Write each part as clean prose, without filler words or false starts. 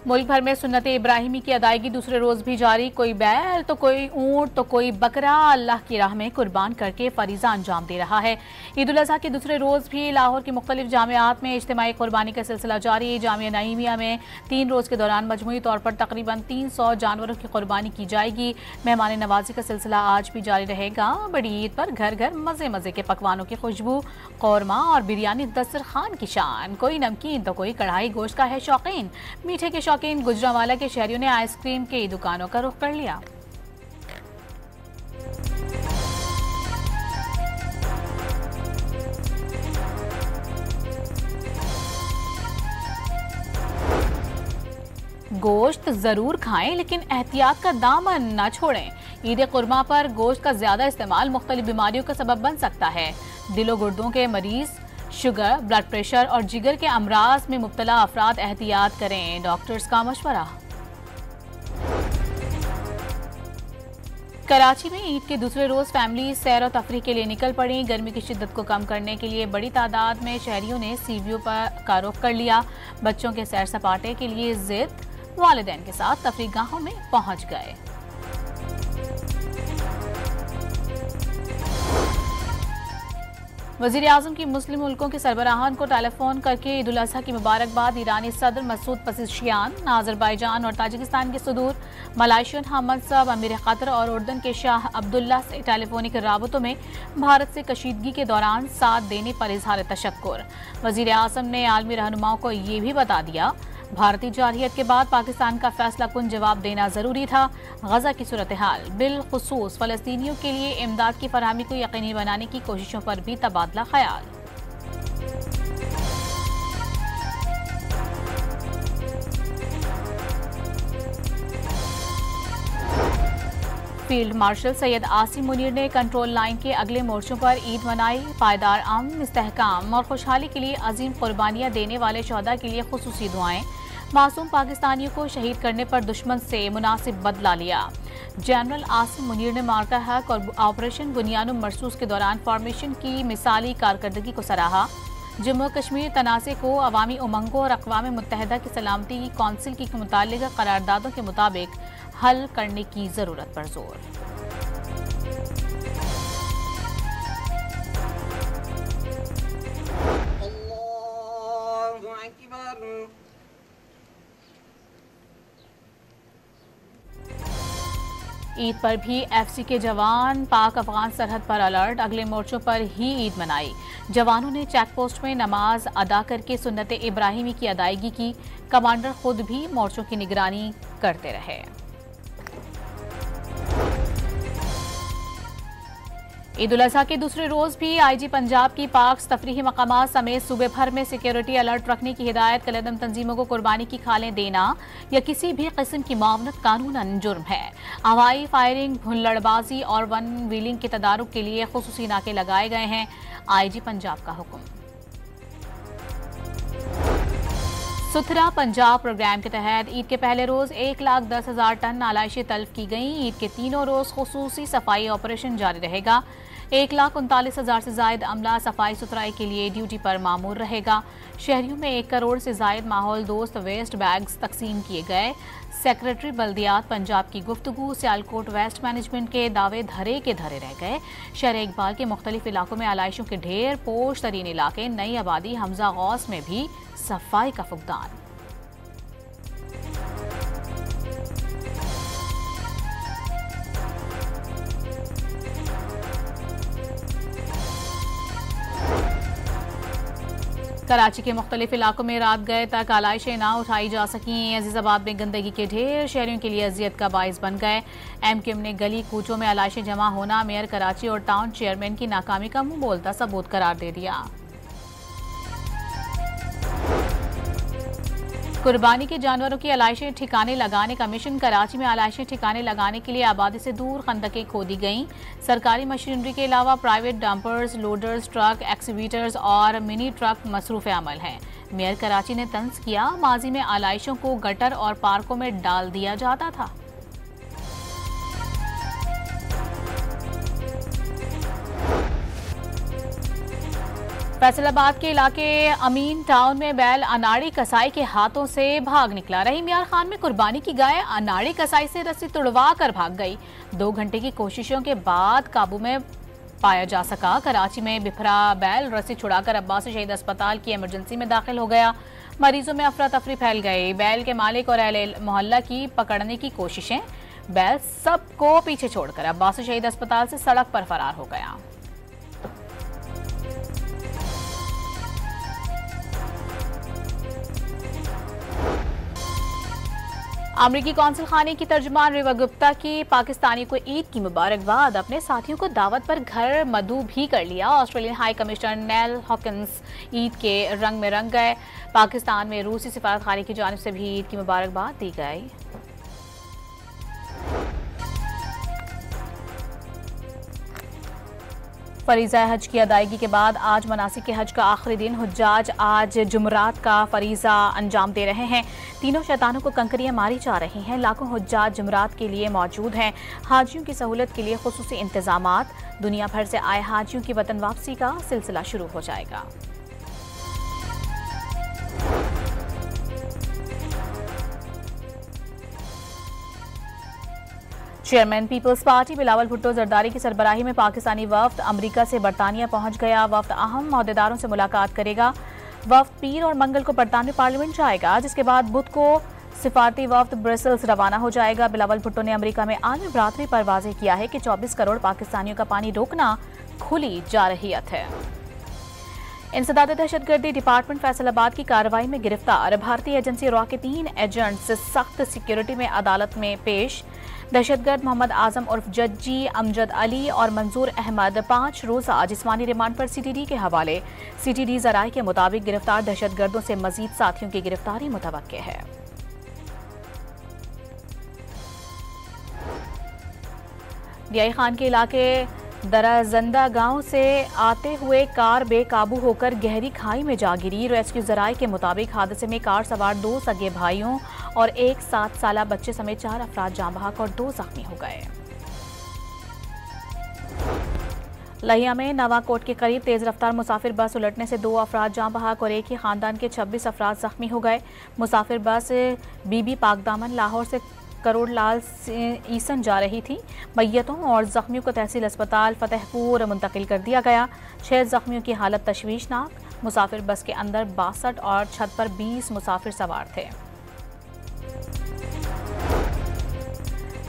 मुल्क भर में सुन्नत इब्राहिमी की अदायगी दूसरे रोज भी जारी। कोई बैल तो कोई ऊंट तो कोई बकरा अल्लाह की राह में कुर्बान करके फरीजा अंजाम दे रहा है। ईद उल अजहा के दूसरे रोज भी लाहौर की मुख्तलिफ जामियात में इज्तिमाई कुर्बानी का सिलसिला जारी। जामिया नईमिया में 3 रोज के दौरान मजमूई तौर पर तकरीबन 300 जानवरों की कुर्बानी की जाएगी। मेहमान नवाजी का सिलसिला आज भी जारी रहेगा। बड़ी ईद पर घर घर मजे मजे के पकवानों की खुशबू, कौरमा और बिरयानी दस्तरखान की शान। कोई नमकीन तो कोई कढ़ाई गोश्त का है शौकीन। मीठे के शौकीन गुजरांवाला के शहरियों ने आइसक्रीम की दुकानों का रुख कर लिया। गोश्त जरूर खाएं लेकिन एहतियात का दामन न छोड़ें। ईद कुर्मा पर गोश्त का ज्यादा इस्तेमाल मुख्तलिफ बीमारियों का सबब बन सकता है। दिलो गुर्दों के मरीज, शुगर, ब्लड प्रेशर और जिगर के अमराज में मुब्तला अफराद एहतियात करें, डॉक्टर्स का मशवरा। कराची में ईद के दूसरे रोज फैमिली सैर और तफरीह के लिए निकल पड़ी। गर्मी की शिद्दत को कम करने के लिए बड़ी तादाद में शहरियों ने सीवियों का रुख कर लिया। बच्चों के सैर सपाटे के लिए जिद, वालिदैन के साथ तफरीहगाहों में पहुंच गए। वज़ीर आज़म की मुस्लिम मुल्कों के सरबराहान को टेलीफोन करके ईद उल अज़हा की मुबारकबाद। ईरानी सदर मसूद पज़ेशियान, अज़रबैजान और ताजिकिस्तान के सदूर, मलाइशियन हममनसब अमीर कतर और उर्दन के शाह अब्दुल्ला से टेलीफोनिक राबतों में भारत से कशीदगी के दौरान साथ देने पर इजहार तशक्कुर। वज़ीर आज़म ने आलमी रहनुमाओं को ये भी बता दिया, भारतीय जारहियत के बाद पाकिस्तान का फैसला कुन जवाब देना जरूरी था। गजा की सूरत हाल, बिलखुसूस फलस्तीनियों के लिए इमदाद की फरहमी को यकीनी बनाने की कोशिशों पर भी तबादला ख्याल। फील्ड मार्शल सैयद आसिम मुनीर ने कंट्रोल लाइन के अगले मोर्चों पर ईद मनाई। पायदार अमन, इस्तेहकाम और खुशहाली के लिए अजीम कुर्बानियां देने वाले शहदा के लिए खुसूसी दुआएं। मासूम पाकिस्तानियों को शहीद करने पर दुश्मन से मुनासिब बदला लिया। जनरल आसिम मुनीर ने मार्का हक और ऑपरेशन बुनियानुम मरसूस के दौरान फॉर्मेशन की मिसाली कारकर्दगी को सराहा। जम्मू कश्मीर तनाज़े को अवामी उमंगों और अक़वाम मुत्तहिदा की सलामती कौंसिल की मुताल्लिक़ करारदादों के मुताबिक हल करने की जरूरत पर जोर। ईद पर भी एफसी के जवान पाक अफगान सरहद पर अलर्ट। अगले मोर्चों पर ही ईद मनाई। जवानों ने चेक पोस्ट में नमाज अदा करके सुन्नत इब्राहिमी की अदायगी की। कमांडर खुद भी मोर्चों की निगरानी करते रहे। ईद उल अज़हा के दूसरे रोज भी आईजी पंजाब की पाक तफरीही मकामात समेत सूबे भर में सिक्योरिटी अलर्ट रखने की हिदायत। कलदम तंजीमों को कुर्बानी की खालें देना या किसी भी किस्म की मावनत कानूनन जुर्म है। हवाई फायरिंग, हुल्लड़बाजी और वन व्हीलिंग के तदारुक के लिए खुसूसी नाके लगाए गए हैं। आईजी पंजाब का हुक्म। सुथरा पंजाब प्रोग्राम के तहत ईद के पहले रोज 1,10,000 टन आलाइशें तल्फ की गई। ईद के तीनों रोज खुसूसी सफाई ऑपरेशन जारी रहेगा। 1,39,000 से जायद अमला सफाई सुथराई के लिए ड्यूटी पर मामूर रहेगा। शहरियों में 1 करोड़ से जायद माहौल दोस्त वेस्ट बैग्स तकसीम किए गए। सेक्रेटरी बल्दियात पंजाब की गुफ्तगू। सियालकोट वेस्ट मैनेजमेंट के दावे धरे के धरे रह गए। शहर इकबाल के मुख्तलिफ इलाकों में आलाइशों के ढेर, पोश तरीन इलाके, नई आबादी हमजा गौस में भी सफाई का फुकदान। कराची के मुख्तलिफ इलाकों में रात गए तक आलाइशें ना उठाई जा सकीं। अजीजाबाद में गंदगी के ढेर शहरियों के लिए अजियत का बाइस बन गए। एमक्यूएम ने गली कूचों में आलाइशें जमा होना मेयर कराची और टाउन चेयरमैन की नाकामी का मुंह बोलता सबूत करार दे दिया। कुर्बानी के जानवरों की आलाइशें ठिकाने लगाने का मिशन। कराची में आलाइशें ठिकाने लगाने के लिए आबादी से दूर खंदकें खोदी गईं। सरकारी मशीनरी के अलावा प्राइवेट डंपर्स, लोडर्स, ट्रक, एक्सीवेटर्स और मिनी ट्रक मसरूफ अमल हैं। मेयर कराची ने तंज किया, माजी में आलाइशों को गटर और पार्कों में डाल दिया जाता था। फैसलाबाद के इलाके अमीन टाउन में बैल अनाड़ी कसाई के हाथों से भाग निकला। रहीम यार खान में कुर्बानी की गाय अनाड़ी कसाई से रस्सी तुड़वा कर भाग गई। 2 घंटे की कोशिशों के बाद काबू में पाया जा सका। कराची में बिफरा बैल रस्सी छुड़ाकर अब्बास शहीद अस्पताल की इमरजेंसी में दाखिल हो गया। मरीजों में अफरा तफरी फैल गई। बैल के मालिक और अहले मोहल्ला की पकड़ने की कोशिशें, बैल सबको पीछे छोड़कर अब्बास शहीद अस्पताल से सड़क पर फरार हो गया। अमरीकी कौंसिल खाने की तर्जुमान रिवा गुप्ता की पाकिस्तानी को ईद की मुबारकबाद। अपने साथियों को दावत पर घर मदऊ भी कर लिया। Australian high commissioner nail Hawkins Eid के रंग में रंग गए। पाकिस्तान में रूसी सिफारत खाने की जानिब से भी ईद की मुबारकबाद दी गई। फरीज़ा हज की अदायगी के बाद आज मनासिक के हज का आखिरी दिन। हुज्जाज आज जुमरात का फरीज़ा अंजाम दे रहे हैं। तीनों शैतानों को कंकरियां मारी जा रही हैं। लाखों हुज्जाज जुमरात के लिए मौजूद हैं। हाजियों की सहूलत के लिए खुसूसी इंतजामात। दुनिया भर से आए हाजियों की वतन वापसी का सिलसिला शुरू हो जाएगा। चेयरमैन पीपल्स पार्टी बिलावल भुट्टो जरदारी की सरबराही में पाकिस्तानी वफ्द अमेरिका से बरतानिया पहुंच गया। वफ्द अहम ओहदेदारों से मुलाकात करेगा। वफ्द पीर और मंगल को बरतानवी पार्लियामेंट जाएगा, जिसके बाद बुध को सिफारती वफ्द ब्रसेल्स रवाना हो जाएगा। बिलावल भुट्टो ने अमेरिका में आलमी बरादरी पर वाज़ेह किया है कि 24 करोड़ पाकिस्तानियों का पानी रोकना खुली जारहियत है। इंसदाद दहशतगर्दी डिपार्टमेंट फैसलाबाद की कार्रवाई में गिरफ्तार। भारतीय एजेंसी रॉ के 3 एजेंट्स सख्त सिक्योरिटी में अदालत में पेश। दहशतगर्द मोहम्मद आजम उर्फ जज्जी, अमजद अली और मंजूर अहमद 5 रोज़ा जिस्मानी रिमांड पर CTD के हवाले। CTD ज़राए के मुताबिक गिरफ्तार दहशतगर्दों से मजीद साथियों की गिरफ्तारी मुतवक्के है। दियाई खान के इलाके दराजंदा गांव से आते हुए कार बेकाबू होकर गहरी खाई में जा गिरी। रेस्क्यू ज़राए के मुताबिक हादसे में कार सवार 2 सगे भाइयों और एक 7 साला बच्चे समेत 4 अफराद जाँ बहक और 2 जख्मी हो गए। लहिया में नवाकोट के करीब तेज रफ्तार मुसाफिर बस उलटने से 2 अफराद जाँ बहक और एक ही खानदान के 26 अफराद जख्मी हो गए। मुसाफिर बस बीबी पाकदामन लाहौर से करोड़ लाल ईसन जा रही थी। मैयतों और जख्मियों को तहसील अस्पताल फतेहपुर मुंतकिल कर दिया गया। 6 जख्मियों की हालत तशवीशनाक। मुसाफिर बस के अंदर 62 और छत पर 20 मुसाफिर सवार थे।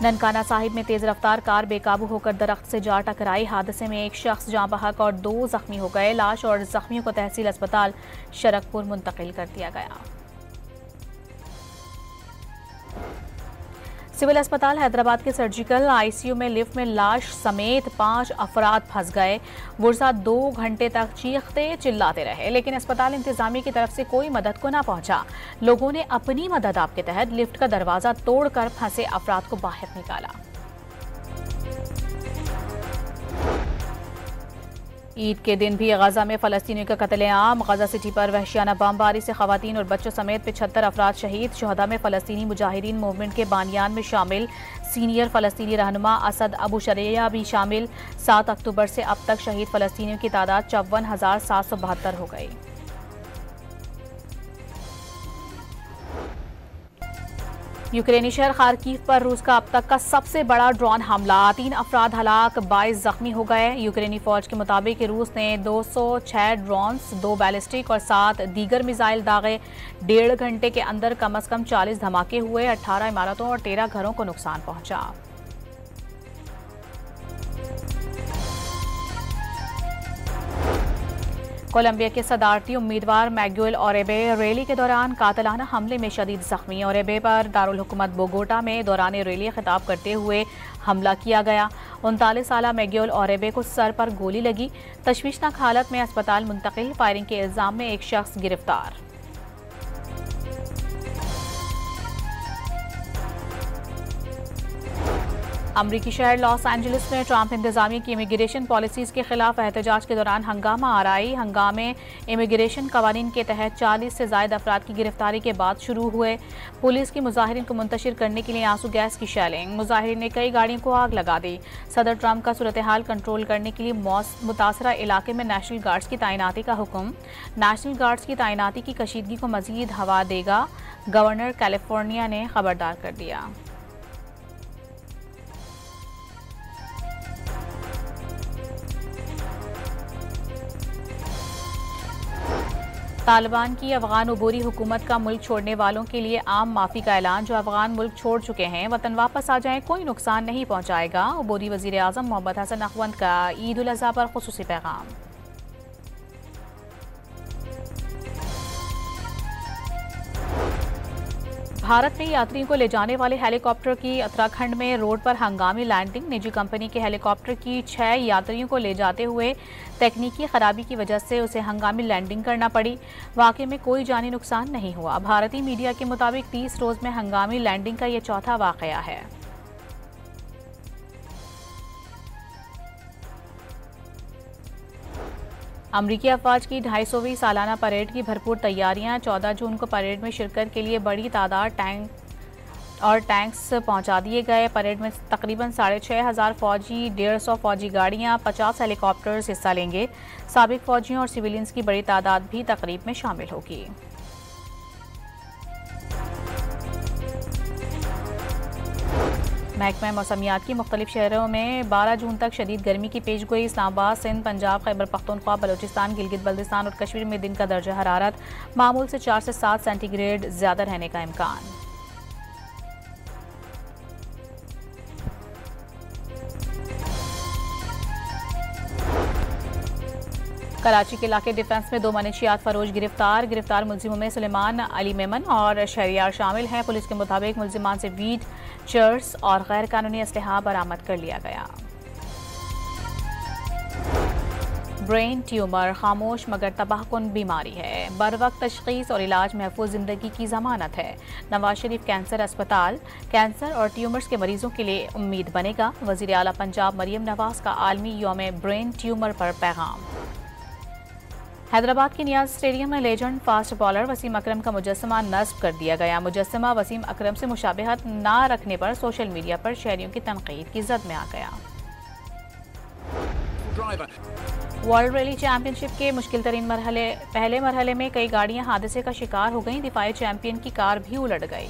ननकाना साहिब में तेज रफ्तार कार बेकाबू होकर दरख्त से जा टकराई। हादसे में एक शख्स जाँ बहक और 2 जख्मी हो गए। लाश और जख्मियों को तहसील अस्पताल शरकपुर मुंतकिल कर दिया गया। सिविल अस्पताल हैदराबाद के सर्जिकल ICU में लिफ्ट में लाश समेत 5 अफराद फंस गए। गुरसा 2 घंटे तक चीखते चिल्लाते रहे, लेकिन अस्पताल इंतजामिया की तरफ से कोई मदद को ना पहुंचा। लोगों ने अपनी मदद आप के तहत लिफ्ट का दरवाजा तोड़कर फंसे अफराद को बाहर निकाला। ईद के दिन भी गजा में फलस्तीनियों का कत्लेआम। गजा सिटी पर वहशियाना बमबारी से खवातीन और बच्चों समेत 75 अफराद शहीद। शुहदा में फलस्तीनी मुजाहिदीन मूवमेंट के बानियान में शामिल सीनियर फलस्तीनी रहनुमा असद अबू शरिया भी शामिल। 7 अक्टूबर से अब तक शहीद फलस्तीनियों की तादाद 54,772 हो गई। यूक्रेनी शहर खार्किव पर रूस का अब तक का सबसे बड़ा ड्रोन हमला। 3 अफराद हलाक, 22 जख्मी हो गए। यूक्रेनी फौज के मुताबिक रूस ने 206 ड्रोन्स, 2 बैलिस्टिक और 7 दीगर मिसाइल दागे। 1.5 घंटे के अंदर कम अज कम 40 धमाके हुए। 18 इमारतों और 13 घरों को नुकसान पहुंचा। कोलंबिया के सदारती उम्मीदवार मैगुएल ओरेबे रैली के दौरान कातलाना हमले में शदीद जख्मी। ओरेबे पर दारुल हुकूमत बोगोटा में दौरान रैली खिताब करते हुए हमला किया गया। 39 साला मैगुएल ओरेबे को सर पर गोली लगी। तशवीशनाक हालत में अस्पताल मुंतकिल। फायरिंग के इल्जाम में एक शख्स गिरफ्तार। अमरीकी शहर लॉस एंजलिस में ट्रंप इंतजामिया की इमिग्रेशन पॉलिसीज के खिलाफ एहतजाज के दौरान हंगामा आराई। हंगामे इमिग्रेशन कवानीन के तहत 40 से ज्यादा अफराद की गिरफ्तारी के बाद शुरू हुए। पुलिस की मुजाहिरीन को मुंतशिर करने के लिए आंसू गैस की शेलिंग। मुजाहिरीन ने कई गाड़ियों को आग लगा दी। सदर ट्रंप का सूरत हाल कंट्रोल करने के लिए मुतासरा इलाके में नेशनल गार्ड्स की तैनाती का हुक्म। नेशनल गार्ड्स की तैनाती की कशीदगी को मजीद हवा देगा, गवर्नर कैलिफोर्निया ने खबरदार कर दिया। तालिबान की अफगान उबूरी हुकूमत का मुल्क छोड़ने वालों के लिए आम माफ़ी का ऐलान। जो अफगान मुल्क छोड़ चुके हैं वतन वापस आ जाएं, कोई नुकसान नहीं पहुंचाएगा। उबूरी वज़ीर आज़म मोहम्मद हसन अखवंद का ईद उल अज़हा पर खुसूसी पैगाम। भारत में यात्रियों को ले जाने वाले हेलीकॉप्टर की उत्तराखंड में रोड पर हंगामी लैंडिंग। निजी कंपनी के हेलीकॉप्टर की 6 यात्रियों को ले जाते हुए तकनीकी खराबी की वजह से उसे हंगामी लैंडिंग करना पड़ी। वाकई में कोई जानी नुकसान नहीं हुआ। भारतीय मीडिया के मुताबिक 30 रोज में हंगामी लैंडिंग का यह चौथा वाकया है। अमरीकी अफवाज की 250वीं सालाना परेड की भरपूर तैयारियां। 14 जून को परेड में शिरकत के लिए बड़ी तादाद टैंक्स पहुंचा दिए गए। परेड में तकरीबन 6500 फौजी, 150 फौजी गाड़ियां, 50 हेलीकॉप्टर्स हिस्सा लेंगे। साबिक फौजियों और सिविलियंस की बड़ी तादाद भी तकरीब में शामिल होगी। महकमा मौसमियात की मुख्तलिफ शहरों में 12 जून तक शदीद गर्मी की पेशगोई। इस्लामाबाद, सिंध, पंजाब, खैबर पख्तूनख्वा, बलूचिस्तान, गिलगित बल्तिस्तान और कश्मीर में दिन का दर्जा हरारत मामूल से 4 से 7 सेंटीग्रेड ज्यादा रहने का इम्कान। कराची के इलाके डिफेंस में 2 मनशियात फरोश गिरफ्तार मुलजिमों में सुलेमान अली मेमन और शहरियार शामिल हैं। पुलिस के मुताबिक मुलजिमान से वीड, चर्स और गैर कानूनी असलहा बरामद कर लिया गया। ब्रेन ट्यूमर खामोश मगर तबाहकुन बीमारी है। बर वक्त तशखीस और इलाज महफूज जिंदगी की जमानत है। नवाज शरीफ कैंसर अस्पताल कैंसर और ट्यूमर्स के मरीजों के लिए उम्मीद बनेगा। वजीर आला पंजाब मरियम नवाज का आलमी यौम ब्रेन ट्यूमर पर पैगाम। हैदराबाद के नियाज स्टेडियम में लेजेंड फास्ट बॉलर वसीम अकरम का मुजस्समा नस्ब कर दिया गया। मुजस्समा वसीम अकरम से मुशाबहत ना रखने पर सोशल मीडिया पर शहरियों की तनकीद की जद में आ गया। वर्ल्ड रैली चैंपियनशिप के मुश्किल तरीन पहले मरहले में कई गाड़ियां हादसे का शिकार हो गईं। दिफाई चैंपियन की कार भी उलट गई।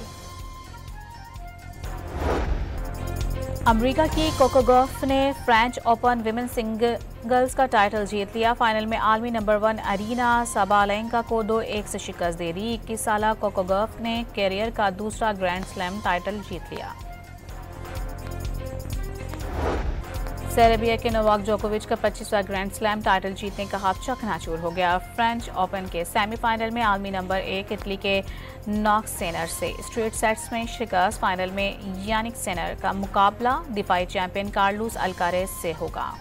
अमेरिका की कोको गॉफ ने फ्रेंच ओपन विमेन सिंगल्स का टाइटल जीत लिया। फाइनल में आलमी नंबर 1 अरीना साबालेंका को 2-1 से शिकस्त दे दी। 21 साला कोको गॉफ ने कैरियर का दूसरा ग्रैंड स्लैम टाइटल जीत लिया। सेर्बिया के नोवाक जोकोविच का 25वां ग्रैंड स्लैम टाइटल जीतने का ख्वाब चकनाचूर हो गया। फ्रेंच ओपन के सेमीफाइनल में आलमी नंबर 1 इटली के नॉक सेनर से स्ट्रेट सेट्स में शिकस्त। फाइनल में यानिक सेनर का मुकाबला दिफाई चैंपियन कार्लोस अल्कारेज से होगा।